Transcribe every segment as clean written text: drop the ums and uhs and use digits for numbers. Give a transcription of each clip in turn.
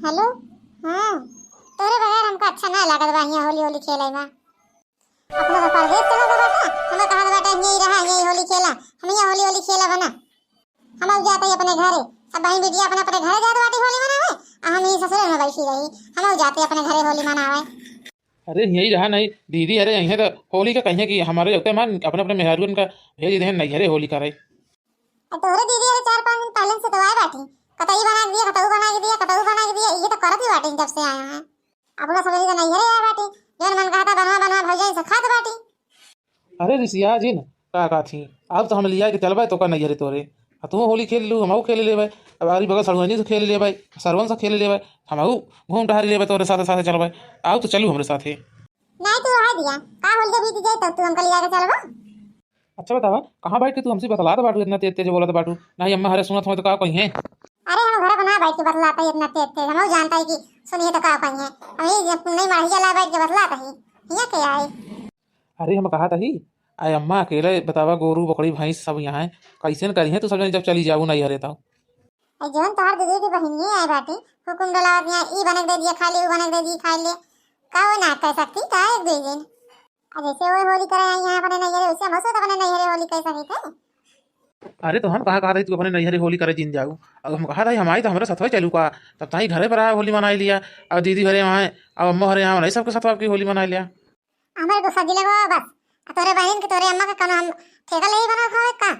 Hello. हाँ, तोरे बगैर हमको अच्छा ना लागत बा हियां होली होली खेले बा। अपना तो परदेश चला गया बाटा, हमें कहा बाटा यहीं रहा यहीं होली खेला, हम यहाँ होली होली खेला बना। हम अब जाते ही अपने घरे, सब बहन बेटियां अपने अपने घरे जात बाटी होली मनावे, और हम यहीं ससुर में बैठी रही। हम अब जाते अपने घरे होली मनावे। अरे यही रहा नहीं दीदी। अरे यहीं तो होली का कहीं कि हमारे होते मान अपने अपने मेहरारू का भेज दे नहीं। अरे होली करे तोरे दीदी अरे 4-5 दिन पहले से तो आए बाटी, कतई बना के दिया, कतऊ बना के दिया, कतऊ बना के दिया, ये तो करत ही बाटी जब से आया है। अपना सब का नहीं है बाटी, जन मन कहता बनवा बनवा भौजाई से खात बाटी। अरे ऋषिया जी न का थी। अब तो हम लिया कि चल भाई तो का नहीं अरे तोरे तू होली खेल लू, हम खेल ले भाई। अब आरी बगल सड़ुआनी से खेल ले भाई, सरवन से खेल ले भाई, हम घूम टहरी ले भाई तोरे साथ साथ चल भाई। आओ तो चलू हमारे साथ। नहीं तू आ दिया का होली के बीत जाए तो तू हमको लिया के चलबा। अच्छा बतावा कहाँ बैठ के तू हमसे बतला तो बाटू, इतना तेज तेज बोला तो बाटू नहीं। अम्मा हरे सुनत हो तो का कहीं है। अरे हम घर बना बैठ के बतलाता है इतना तेज तेज, हम जानता है कि सुनिए तो का कहीं है। हम नहीं माढ़िया ला बैठ के बतलाता है ये क्या है। अरे हम कहा था ही आए अम्मा अकेले बतावा, गोरू बकरी भैंस सब यहाँ है, कैसे न करी है तू सब जब चली जाऊ नहीं हरे तो। जोन तोहर दीदी की बहनी है बाटी, हुकुम डलावत यहाँ ई बनक दे दिया खा ले, वो बनक दे दी खा ले, का वो ना कह सकती का एक दो दिन। जैसे वो होली करे यहाँ अपने नहीं हरे, उसे हम तो अपने नहीं हरे होली कैसा ही थे। अरे तो हम कहा रही तू अपने नैहरे होली करे जिन जाऊ। अब हम कहा था हमारी तो हमारे साथ चलू का, तब ताई घरे पर आया होली मनाई लिया। अब दीदी हरे वहाँ अब अम्मा हरे यहाँ नहीं, सबके साथ आपकी होली मना लिया। हमारे तो सजी लगा बस, तोरे बहन के तोरे अम्मा के कनो हम ठेका ले बना खावे का।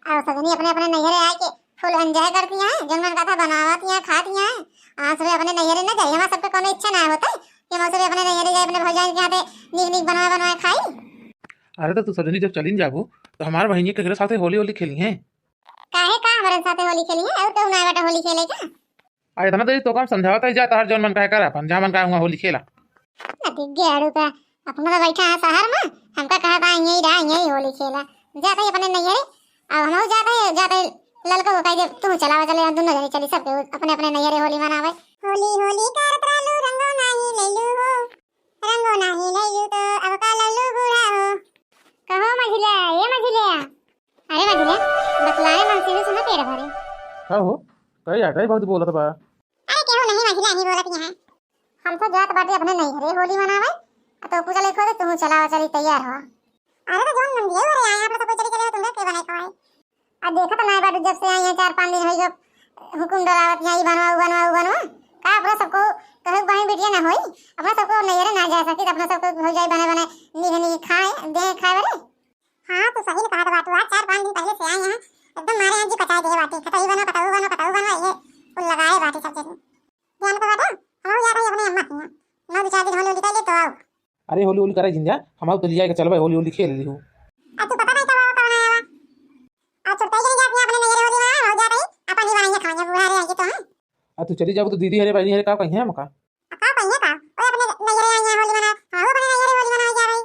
और सजनी अपने अपने नैहरे आए के फुल एंजॉय करती हैं, जन मन का था बनावत हैं खाती हैं। आज सब अपने नैहरे न जाए, हमारे सबके कोनो इच्छा ना होता कि हम सब अपने नैहरे जाए, अपने भौजाई के हाथे नीक नीक बनवा बनवा खाई। अरे तो तू सजनी जब चली जाबू तो हमारे बहनी के साथ होली होली खेली है। काहे का हमारे साथ होली खेली है और तो ना बेटा होली खेले का। अरे इतना देरी तो काम समझावता ही जाता, हर जौन मन का कर अपन जहाँ मन का हुआ होली खेला। अति गेड़ू का अपना तो बैठा है शहर में, हमका कहा था यहीं रहा यहीं होली खेला। जाता ही अपने नैहरे, अब हम जाते ललका को कह दे तू चलावा चले, दोनों जने चली सबके अपने अपने नैहरे होली मनावे। होली होली करत रहलू रंगो नाही लैलू हो, रंगो नाही लैलू तो अब का लल्लू बूढ़ा हो। कहो मझिला ये मझिला, अरे मझिला बतलाए मन से सुना पेड़ भरे। हाँ हो कही आटा ही बहुत बोला था बा। अरे केहू नहीं मझिला नहीं बोलत यहाँ, हम तो जात बाटे अपने नैहरे होली मनावे, तो पूजा लिखो तो तुम चलावा चली तैयार हो। अरे तो जोन मंदिर हो रहा है यहाँ पर तो कोई चली चले तुम के बनाए खवाए। अब देखा तो नहीं बाटे जब से यहाँ 4-5 दिन हो जब हुकुम डरावत यहाँ बनवा का अपना सबको कहे बहन बेटियां ना होई, अपना सबको नैहरे ना जा सकी, अपना सबको हो जाए बने बने नीक नीक खाए दे खाए बरे। हाँ तो सही ने कहा था बात, 4-5 दिन पहले से आए यहाँ एकदम मारे यहाँ जी कटाई दे बाटे, कटाई बनो ये फुल लगाए बाटे सब जगह ध्यान तो बाटा। हम जा रहे अपने अम्मा के यहाँ 9-4 दिन होली निकाले तो आओ। अरे होली होली करे जिन जा, हम तो लिया के चल भाई होली होली खेल ली हूँ। अब तू पता नहीं कब कौन आया आज छोटा ही जाती है अपने नैहरे होली में हो जा रही अपन ही बनाएंगे खाएंगे बूढ़ा रे आके तो है। अब तू चली जाओ तो दीदी हरे बहनी हरे का कहीं है मका का पहिए का ओए अपने नैहरे आए होली मना, हां अपने नैहरे होली मनाई जा रही।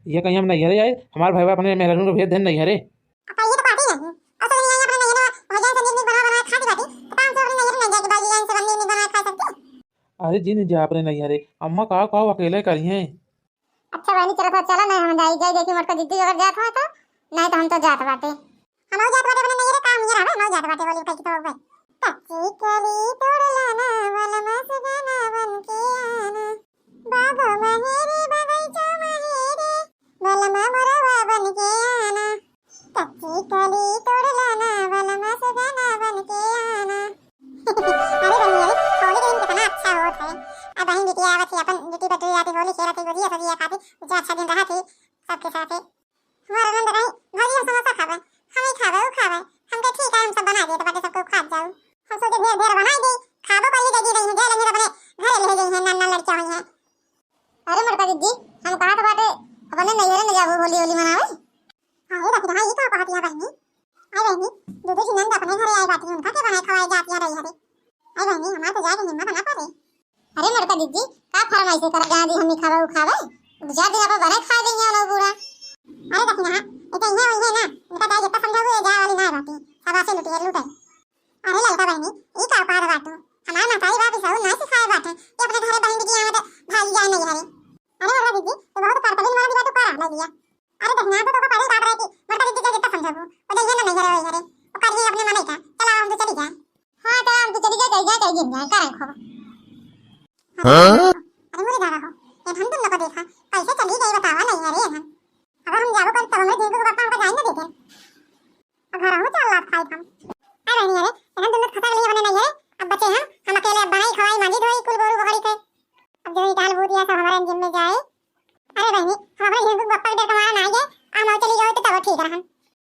ये कहीं हम नहीं हरे आए, हमारे भाई अपने मेहरानू को भेज देन नहीं हरे। अब ये तो पार्टी नहीं असल में अपने नैहरे हो जाए संजीव बना बना खाती बाटी, तो हम सब अपने नैहरे नहीं जाके बाजी लाइन से बनने नहीं बना खा सकते। अरे जिन जा अपने नहीं हरे, अम्मा का अकेले करी है। अच्छा बहनी चला नहीं हम जाई देखी मटका जिद्दी अगर जात हो तो, नहीं तो हम तो जात बाटे, हम जात बाटे अपने नैहरे काम ये रहा, हम जात बाटे होली कह के तो भाई कच्ची कली तोड़ लाना वाला मस गाना बन के आना, बाबा महेरे बगैचा महेरे बलमा मोरवा बन के आना, कच्ची कली तोड़ लाना वाला मस गाना बन के आना। अरे बहनी होली दिन कितना अच्छा होता है। अब बहन बेटी आवत थी अपन बेटी बटुई आती होली खेलती गुजिया सजिया खाती, जो अच्छा दिन रहा थी सबके साथ हमारा आनंद रही। भजिया समोसा खावे हम ही खावे हमके ठीक है हम सब बना दिए तो बाटे सबको खा जाओ, हम सोचे ढेर ढेर बनाई दी खाबो पल्ली दे दी रही है लेंगे अपने घरे ले गई है नाना लड़कियां हुई हैं। अरे मरका दीदी हम कहा तो बाटे अपने नैहरे न जाबो होली होली मनावे। हां ये देखो हां ये का कहती है बहनी, आई बहनी दूध की नंद अपने घरे आई बाटी उनका के बनाए खवाए जाती रही हरे। आई बहनी हमार तो जाके हिम्मत ना पारे। अरे मरका दीदी का फरमाइश कर जा दी हम ही खावे खावे 2-4 दिन अपन बने खा देंगे ना पूरा। अरे देखना ये तो ये है ना उनका दाई जितना समझाओ ये जा वाली ना बाटी सब ऐसे लुटे। अरे ललका बहनी ई का पार बाटू हमार मताई बाप सब ना सिखाए बाटे ये अपने घरे बहन बेटी आवत भाई जाए नहीं हरे। अरे मरका दीदी तो बहुत परतलिन वाला बात करा ले दिया। अरे देखना तो पहले काट रही थी मरका दीदी का जितना समझाओ वो ये ना नहीं हरे वो कर अपने मने का चला हम तो चली जा। हां तो हम तो चली जा कहीं करें खबर। अरे मुझे जा रहा हो ये हम तुम लोग को देखा कैसे चली गई बतावा नहीं अरे हम अगर हम जाबो कर तो हमें जिनको पापा हमको जाइन ना देते घर हो चल लात खाई हम अरे नहीं अरे हम तुम लोग खतर लिए बने नहीं है अब बचे हम अकेले अब बनाई खवाई मांझी धोई कुल बोरू बकरी के अब जो डाल बूदिया सब हमारे जिम में जाए अरे बहनी हमारे जिनको पापा के डर का मारा ना आए आ मौ चली जाओ तो तब ठीक रहन